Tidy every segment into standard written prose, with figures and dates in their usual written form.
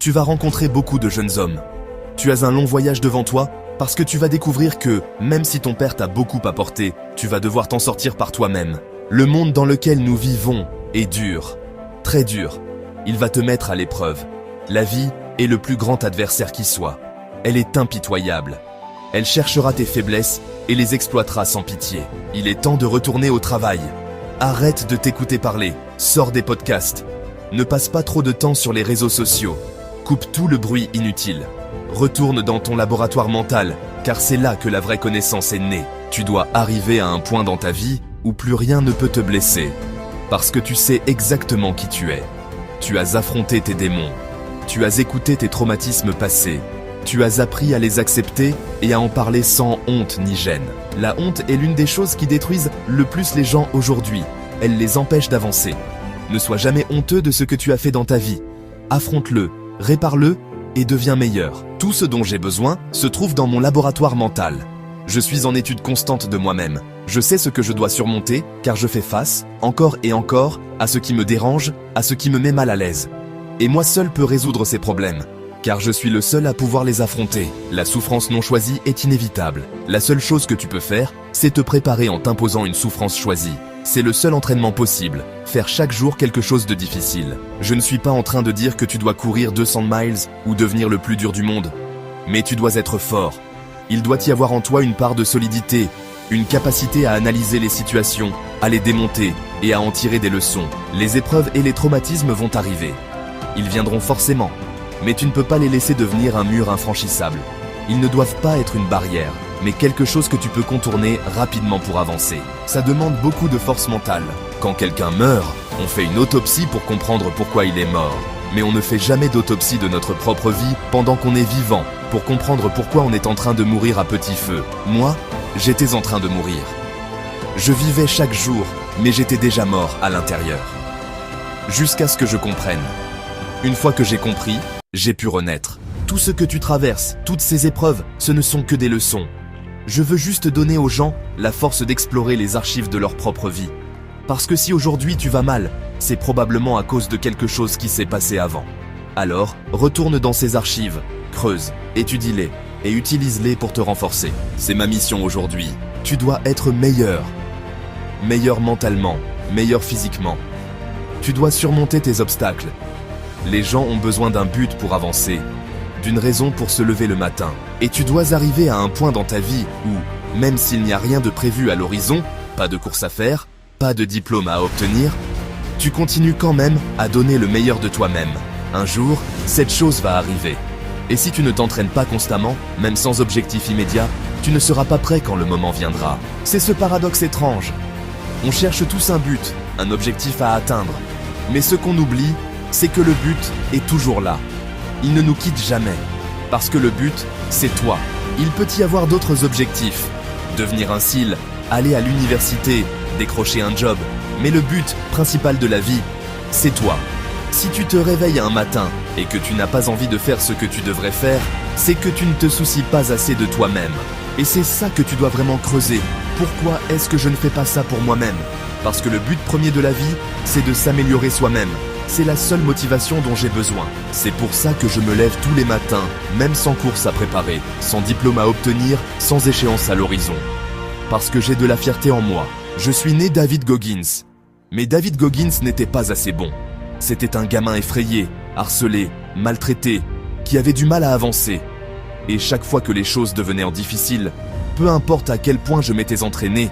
Tu vas rencontrer beaucoup de jeunes hommes. Tu as un long voyage devant toi parce que tu vas découvrir que, même si ton père t'a beaucoup apporté, tu vas devoir t'en sortir par toi-même. Le monde dans lequel nous vivons est dur, très dur. Il va te mettre à l'épreuve. La vie est le plus grand adversaire qui soit. Elle est impitoyable. Elle cherchera tes faiblesses et les exploitera sans pitié. Il est temps de retourner au travail. Arrête de t'écouter parler. Sors des podcasts. Ne passe pas trop de temps sur les réseaux sociaux. Coupe tout le bruit inutile. Retourne dans ton laboratoire mental, car c'est là que la vraie connaissance est née. Tu dois arriver à un point dans ta vie où plus rien ne peut te blesser. Parce que tu sais exactement qui tu es. Tu as affronté tes démons. Tu as écouté tes traumatismes passés. Tu as appris à les accepter et à en parler sans honte ni gêne. La honte est l'une des choses qui détruisent le plus les gens aujourd'hui. Elle les empêche d'avancer. Ne sois jamais honteux de ce que tu as fait dans ta vie. Affronte-le, répare-le et deviens meilleur. Tout ce dont j'ai besoin se trouve dans mon laboratoire mental. Je suis en étude constante de moi-même. Je sais ce que je dois surmonter, car je fais face, encore et encore, à ce qui me dérange, à ce qui me met mal à l'aise. Et moi seul peux résoudre ces problèmes, car je suis le seul à pouvoir les affronter. La souffrance non choisie est inévitable. La seule chose que tu peux faire, c'est te préparer en t'imposant une souffrance choisie. C'est le seul entraînement possible, faire chaque jour quelque chose de difficile. Je ne suis pas en train de dire que tu dois courir 200 miles ou devenir le plus dur du monde, mais tu dois être fort. Il doit y avoir en toi une part de solidité, une capacité à analyser les situations, à les démonter et à en tirer des leçons. Les épreuves et les traumatismes vont arriver. Ils viendront forcément, mais tu ne peux pas les laisser devenir un mur infranchissable. Ils ne doivent pas être une barrière, mais quelque chose que tu peux contourner rapidement pour avancer. Ça demande beaucoup de force mentale. Quand quelqu'un meurt, on fait une autopsie pour comprendre pourquoi il est mort. Mais on ne fait jamais d'autopsie de notre propre vie pendant qu'on est vivant, pour comprendre pourquoi on est en train de mourir à petit feu. Moi, j'étais en train de mourir. Je vivais chaque jour, mais j'étais déjà mort à l'intérieur. Jusqu'à ce que je comprenne. Une fois que j'ai compris, j'ai pu renaître. Tout ce que tu traverses, toutes ces épreuves, ce ne sont que des leçons. Je veux juste donner aux gens la force d'explorer les archives de leur propre vie. Parce que si aujourd'hui tu vas mal, c'est probablement à cause de quelque chose qui s'est passé avant. Alors, retourne dans ces archives, creuse, étudie-les et utilise-les pour te renforcer. C'est ma mission aujourd'hui. Tu dois être meilleur. Meilleur mentalement, meilleur physiquement. Tu dois surmonter tes obstacles. Les gens ont besoin d'un but pour avancer, d'une raison pour se lever le matin. Et tu dois arriver à un point dans ta vie où, même s'il n'y a rien de prévu à l'horizon, pas de course à faire, pas de diplôme à obtenir, tu continues quand même à donner le meilleur de toi-même. Un jour, cette chose va arriver. Et si tu ne t'entraînes pas constamment, même sans objectif immédiat, tu ne seras pas prêt quand le moment viendra. C'est ce paradoxe étrange. On cherche tous un but, un objectif à atteindre. Mais ce qu'on oublie, c'est que le but est toujours là. Il ne nous quitte jamais. Parce que le but, c'est toi. Il peut y avoir d'autres objectifs. Devenir un SEAL, aller à l'université, décrocher un job. Mais le but principal de la vie, c'est toi. Si tu te réveilles un matin et que tu n'as pas envie de faire ce que tu devrais faire, c'est que tu ne te soucies pas assez de toi-même. Et c'est ça que tu dois vraiment creuser. Pourquoi est-ce que je ne fais pas ça pour moi-même? Parce que le but premier de la vie, c'est de s'améliorer soi-même. C'est la seule motivation dont j'ai besoin. C'est pour ça que je me lève tous les matins, même sans course à préparer, sans diplôme à obtenir, sans échéance à l'horizon. Parce que j'ai de la fierté en moi. Je suis né David Goggins. Mais David Goggins n'était pas assez bon. C'était un gamin effrayé, harcelé, maltraité, qui avait du mal à avancer. Et chaque fois que les choses devenaient difficiles, peu importe à quel point je m'étais entraîné,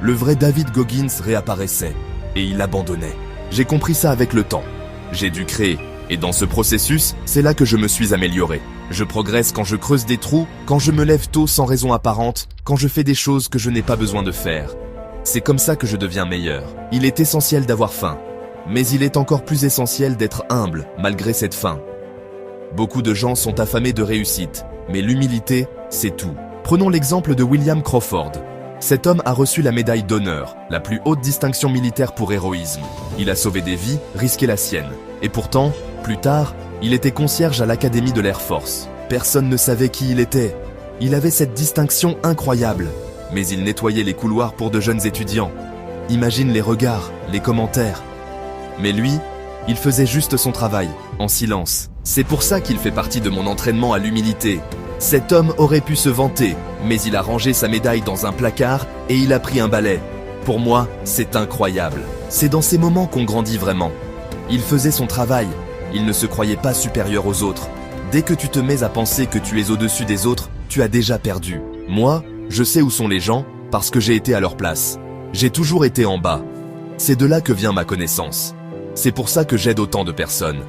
le vrai David Goggins réapparaissait et il abandonnait. J'ai compris ça avec le temps. J'ai dû créer, et dans ce processus, c'est là que je me suis amélioré. Je progresse quand je creuse des trous, quand je me lève tôt sans raison apparente, quand je fais des choses que je n'ai pas besoin de faire. C'est comme ça que je deviens meilleur. Il est essentiel d'avoir faim, mais il est encore plus essentiel d'être humble malgré cette faim. Beaucoup de gens sont affamés de réussite, mais l'humilité, c'est tout. Prenons l'exemple de William Crawford. Cet homme a reçu la médaille d'honneur, la plus haute distinction militaire pour héroïsme. Il a sauvé des vies, risqué la sienne. Et pourtant, plus tard, il était concierge à l'Académie de l'Air Force. Personne ne savait qui il était. Il avait cette distinction incroyable, mais il nettoyait les couloirs pour de jeunes étudiants. Imagine les regards, les commentaires. Mais lui, il faisait juste son travail, en silence. C'est pour ça qu'il fait partie de mon entraînement à l'humilité. Cet homme aurait pu se vanter, mais il a rangé sa médaille dans un placard et il a pris un balai. Pour moi, c'est incroyable. C'est dans ces moments qu'on grandit vraiment. Il faisait son travail, il ne se croyait pas supérieur aux autres. Dès que tu te mets à penser que tu es au-dessus des autres, tu as déjà perdu. Moi, je sais où sont les gens parce que j'ai été à leur place. J'ai toujours été en bas. C'est de là que vient ma connaissance. C'est pour ça que j'aide autant de personnes.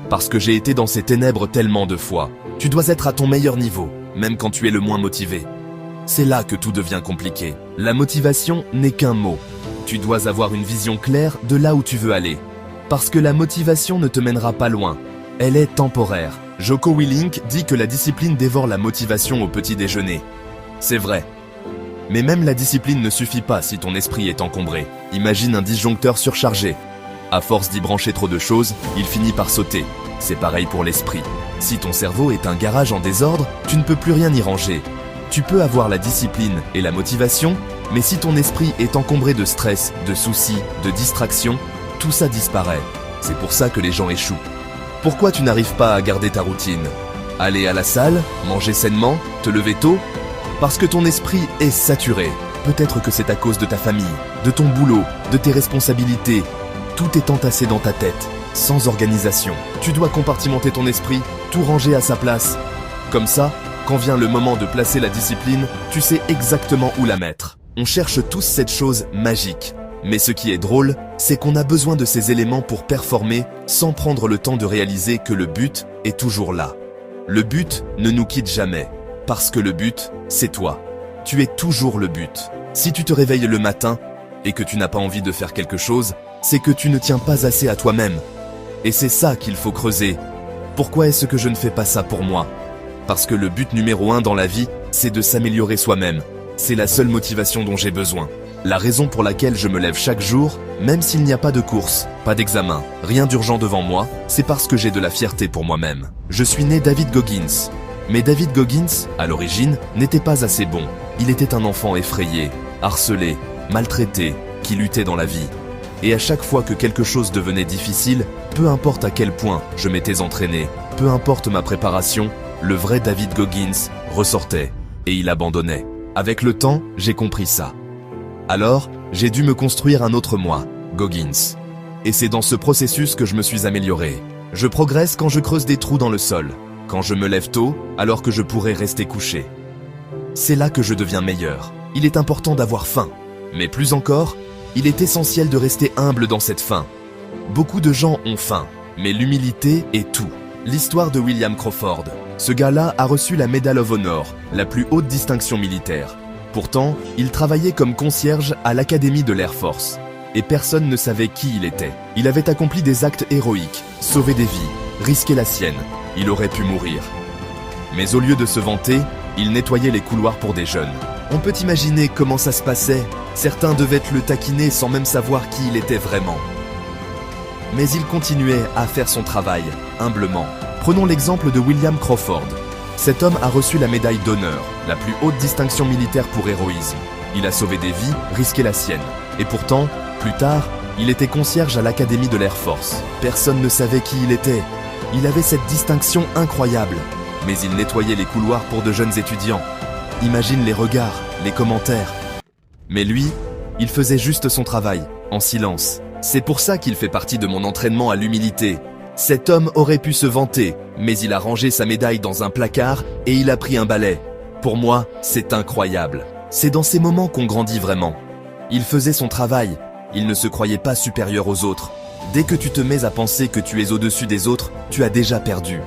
Parce que j'ai été dans ces ténèbres tellement de fois. Tu dois être à ton meilleur niveau, même quand tu es le moins motivé. C'est là que tout devient compliqué. La motivation n'est qu'un mot. Tu dois avoir une vision claire de là où tu veux aller. Parce que la motivation ne te mènera pas loin. Elle est temporaire. Jocko Willink dit que la discipline dévore la motivation au petit déjeuner. C'est vrai. Mais même la discipline ne suffit pas si ton esprit est encombré. Imagine un disjoncteur surchargé. À force d'y brancher trop de choses, il finit par sauter. C'est pareil pour l'esprit. Si ton cerveau est un garage en désordre, tu ne peux plus rien y ranger. Tu peux avoir la discipline et la motivation, mais si ton esprit est encombré de stress, de soucis, de distractions, tout ça disparaît. C'est pour ça que les gens échouent. Pourquoi tu n'arrives pas à garder ta routine? Aller à la salle, manger sainement, te lever tôt? Parce que ton esprit est saturé. Peut-être que c'est à cause de ta famille, de ton boulot, de tes responsabilités. Tout est entassé dans ta tête, sans organisation. Tu dois compartimenter ton esprit, tout ranger à sa place. Comme ça, quand vient le moment de placer la discipline, tu sais exactement où la mettre. On cherche tous cette chose magique. Mais ce qui est drôle, c'est qu'on a besoin de ces éléments pour performer sans prendre le temps de réaliser que le but est toujours là. Le but ne nous quitte jamais, parce que le but, c'est toi. Tu es toujours le but. Si tu te réveilles le matin et que tu n'as pas envie de faire quelque chose, c'est que tu ne tiens pas assez à toi-même. Et c'est ça qu'il faut creuser. Pourquoi est-ce que je ne fais pas ça pour moi? Parce que le but numéro 1 dans la vie, c'est de s'améliorer soi-même. C'est la seule motivation dont j'ai besoin. La raison pour laquelle je me lève chaque jour, même s'il n'y a pas de course, pas d'examen, rien d'urgent devant moi, c'est parce que j'ai de la fierté pour moi-même. Je suis né David Goggins. Mais David Goggins, à l'origine, n'était pas assez bon. Il était un enfant effrayé, harcelé, maltraité, qui luttait dans la vie. Et à chaque fois que quelque chose devenait difficile, peu importe à quel point je m'étais entraîné, peu importe ma préparation, le vrai David Goggins ressortait et il abandonnait. Avec le temps, j'ai compris ça. Alors, j'ai dû me construire un autre moi, Goggins. Et c'est dans ce processus que je me suis amélioré. Je progresse quand je creuse des trous dans le sol, quand je me lève tôt alors que je pourrais rester couché. C'est là que je deviens meilleur. Il est important d'avoir faim, mais plus encore, il est essentiel de rester humble dans cette faim. Beaucoup de gens ont faim, mais l'humilité est tout. L'histoire de William Crawford. Ce gars-là a reçu la Medal of Honor, la plus haute distinction militaire. Pourtant, il travaillait comme concierge à l'Académie de l'Air Force. Et personne ne savait qui il était. Il avait accompli des actes héroïques, sauvé des vies, risqué la sienne. Il aurait pu mourir. Mais au lieu de se vanter, il nettoyait les couloirs pour des jeunes. On peut imaginer comment ça se passait. Certains devaient le taquiner sans même savoir qui il était vraiment. Mais il continuait à faire son travail, humblement. Prenons l'exemple de William Crawford. Cet homme a reçu la médaille d'honneur, la plus haute distinction militaire pour héroïsme. Il a sauvé des vies, risqué la sienne. Et pourtant, plus tard, il était concierge à l'Académie de l'Air Force. Personne ne savait qui il était. Il avait cette distinction incroyable. Mais il nettoyait les couloirs pour de jeunes étudiants. Imagine les regards, les commentaires. Mais lui, il faisait juste son travail, en silence. C'est pour ça qu'il fait partie de mon entraînement à l'humilité. Cet homme aurait pu se vanter, mais il a rangé sa médaille dans un placard et il a pris un balai. Pour moi, c'est incroyable. C'est dans ces moments qu'on grandit vraiment. Il faisait son travail, il ne se croyait pas supérieur aux autres. Dès que tu te mets à penser que tu es au-dessus des autres, tu as déjà perdu.